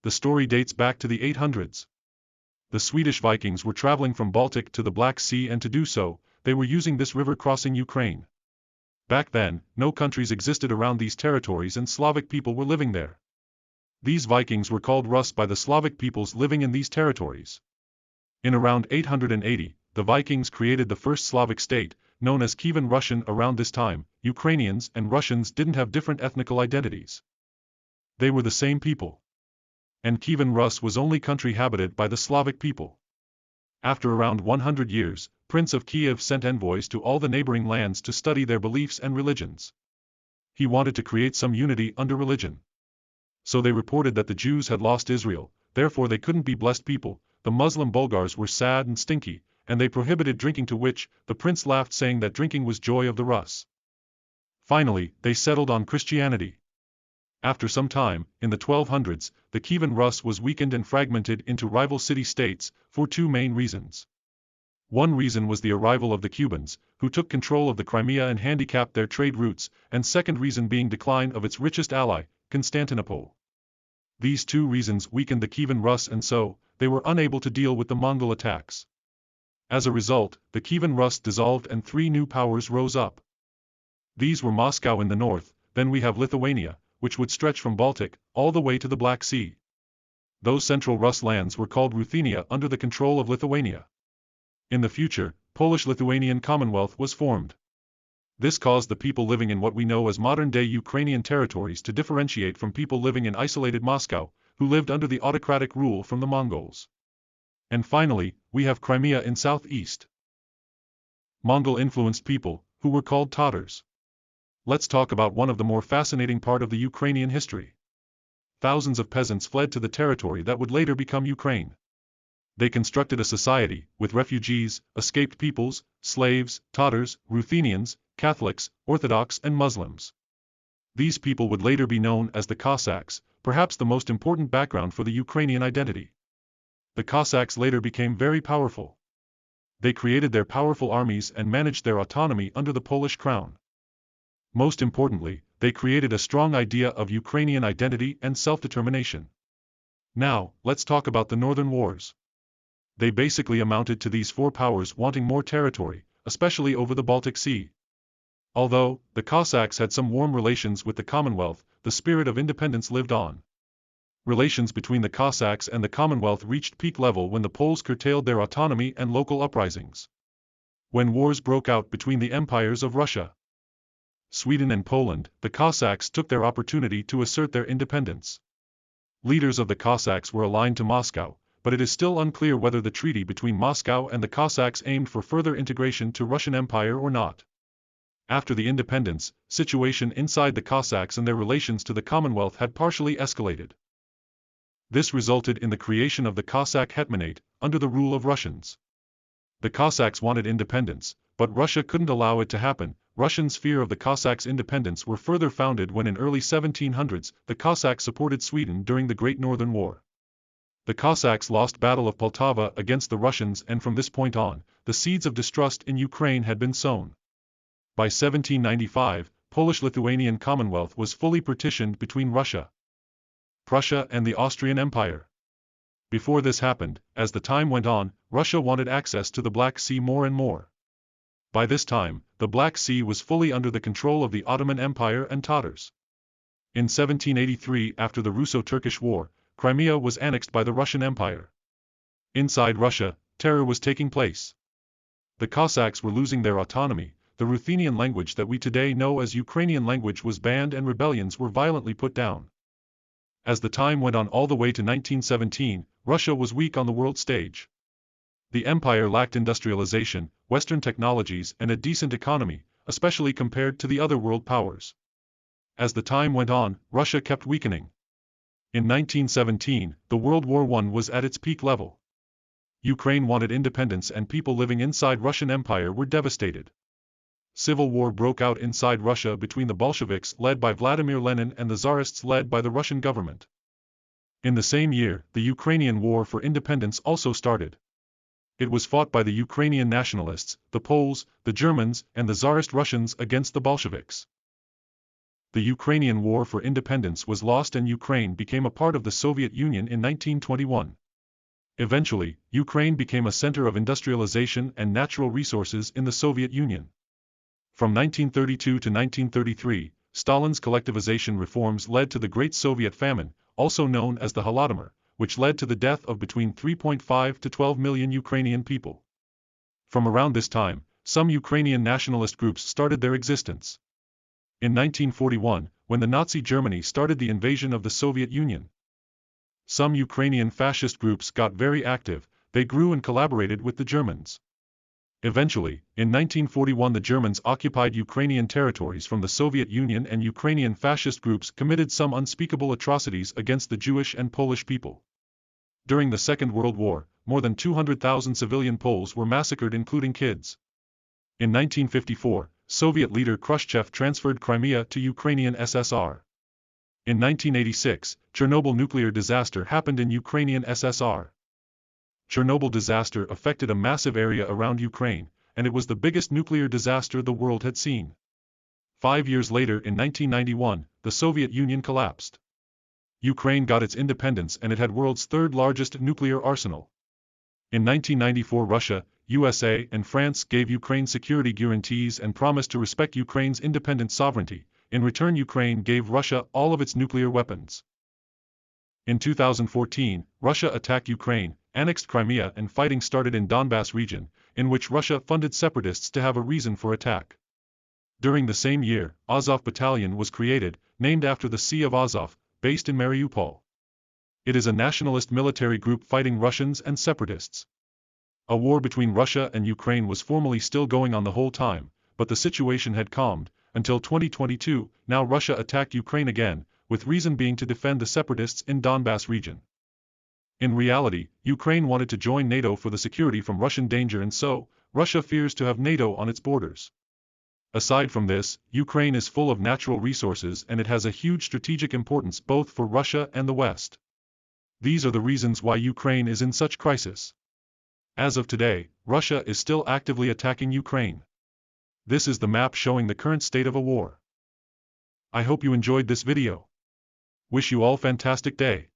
the story dates back to the 800s. The Swedish Vikings were traveling from Baltic to the Black Sea, and to do so, they were using this river crossing Ukraine. Back then, no countries existed around these territories and Slavic people were living there. These Vikings were called Rus by the Slavic peoples living in these territories. In around 880, the Vikings created the first Slavic state, known as Kievan Russian. Around this time, Ukrainians and Russians didn't have different ethnical identities. They were the same people. And Kievan Rus was only country habited by the Slavic people. After around 100 years, Prince of Kiev sent envoys to all the neighboring lands to study their beliefs and religions. He wanted to create some unity under religion. So they reported that the Jews had lost Israel, therefore they couldn't be blessed people. The Muslim Bulgars were sad and stinky, and they prohibited drinking, to which the prince laughed, saying that drinking was joy of the Rus. Finally, they settled on Christianity. After some time, in the 1200s, the Kievan Rus was weakened and fragmented into rival city-states, for two main reasons. One reason was the arrival of the Cubans, who took control of the Crimea and handicapped their trade routes, and second reason being decline of its richest ally, Constantinople. These two reasons weakened the Kievan Rus, and so, they were unable to deal with the Mongol attacks. As a result, the Kievan Rus dissolved and three new powers rose up. These were Moscow in the north, then we have Lithuania, which would stretch from Baltic, all the way to the Black Sea. Those central Rus lands were called Ruthenia, under the control of Lithuania. In the future, Polish-Lithuanian Commonwealth was formed. This caused the people living in what we know as modern-day Ukrainian territories to differentiate from people living in isolated Moscow, who lived under the autocratic rule from the Mongols. And finally, we have Crimea in southeast. Mongol-influenced people, who were called Tatars. Let's talk about one of the more fascinating part of the Ukrainian history. Thousands of peasants fled to the territory that would later become Ukraine. They constructed a society, with refugees, escaped peoples, slaves, Tatars, Ruthenians, Catholics, Orthodox and Muslims. These people would later be known as the Cossacks, perhaps the most important background for the Ukrainian identity. The Cossacks later became very powerful. They created their powerful armies and managed their autonomy under the Polish crown. Most importantly, they created a strong idea of Ukrainian identity and self-determination. Now, let's talk about the Northern Wars. They basically amounted to these four powers wanting more territory, especially over the Baltic Sea. Although the Cossacks had some warm relations with the Commonwealth, the spirit of independence lived on. Relations between the Cossacks and the Commonwealth reached peak level when the Poles curtailed their autonomy and local uprisings. When wars broke out between the empires of Russia, Sweden and Poland, the Cossacks took their opportunity to assert their independence. Leaders of the Cossacks were aligned to Moscow, but it is still unclear whether the treaty between Moscow and the Cossacks aimed for further integration to Russian Empire or not. After the independence, situation inside the Cossacks and their relations to the Commonwealth had partially escalated. This resulted in the creation of the Cossack Hetmanate, under the rule of Russians. The Cossacks wanted independence, but Russia couldn't allow it to happen. Russians' fear of the Cossacks' independence were further founded when in early 1700s, the Cossacks supported Sweden during the Great Northern War. The Cossacks lost Battle of Poltava against the Russians, and from this point on, the seeds of distrust in Ukraine had been sown. By 1795, Polish-Lithuanian Commonwealth was fully partitioned between Russia, Prussia and the Austrian Empire. Before this happened, as the time went on, Russia wanted access to the Black Sea more and more. By this time, the Black Sea was fully under the control of the Ottoman Empire and Tatars. In 1783, after the Russo-Turkish War, Crimea was annexed by the Russian Empire. Inside Russia, terror was taking place. The Cossacks were losing their autonomy, the Ruthenian language that we today know as Ukrainian language was banned, and rebellions were violently put down. As the time went on all the way to 1917, Russia was weak on the world stage. The empire lacked industrialization, Western technologies and a decent economy, especially compared to the other world powers. As the time went on, Russia kept weakening. In 1917, the World War I was at its peak level. Ukraine wanted independence and people living inside Russian Empire were devastated. Civil war broke out inside Russia between the Bolsheviks led by Vladimir Lenin and the Tsarists led by the Russian government. In the same year, the Ukrainian War for Independence also started. It was fought by the Ukrainian nationalists, the Poles, the Germans, and the Tsarist Russians against the Bolsheviks. The Ukrainian War for Independence was lost and Ukraine became a part of the Soviet Union in 1921. Eventually, Ukraine became a center of industrialization and natural resources in the Soviet Union. From 1932 to 1933, Stalin's collectivization reforms led to the Great Soviet Famine, also known as the Holodomor, which led to the death of between 3.5 to 12 million Ukrainian people. From around this time, some Ukrainian nationalist groups started their existence. In 1941, when the Nazi Germany started the invasion of the Soviet Union, some Ukrainian fascist groups got very active. They grew and collaborated with the Germans. Eventually, in 1941 the Germans occupied Ukrainian territories from the Soviet Union and Ukrainian fascist groups committed some unspeakable atrocities against the Jewish and Polish people. During the Second World War, more than 200,000 civilian Poles were massacred including kids. In 1954, Soviet leader Khrushchev transferred Crimea to Ukrainian SSR. In 1986, Chernobyl nuclear disaster happened in Ukrainian SSR. Chernobyl disaster affected a massive area around Ukraine, and it was the biggest nuclear disaster the world had seen. 5 years later in 1991, the Soviet Union collapsed. Ukraine got its independence and it had world's third largest nuclear arsenal. In 1994 Russia, USA and France gave Ukraine security guarantees and promised to respect Ukraine's independent sovereignty. In return Ukraine gave Russia all of its nuclear weapons. In 2014, Russia attacked Ukraine, annexed Crimea and fighting started in Donbass region, in which Russia funded separatists to have a reason for attack. During the same year, Azov Battalion was created, named after the Sea of Azov, based in Mariupol. It is a nationalist military group fighting Russians and separatists. A war between Russia and Ukraine was formally still going on the whole time, but the situation had calmed. Until 2022, now Russia attacked Ukraine again, with reason being to defend the separatists in Donbass region. In reality, Ukraine wanted to join NATO for the security from Russian danger and so, Russia fears to have NATO on its borders. Aside from this, Ukraine is full of natural resources and it has a huge strategic importance both for Russia and the West. These are the reasons why Ukraine is in such crisis. As of today, Russia is still actively attacking Ukraine. This is the map showing the current state of a war. I hope you enjoyed this video. Wish you all fantastic day.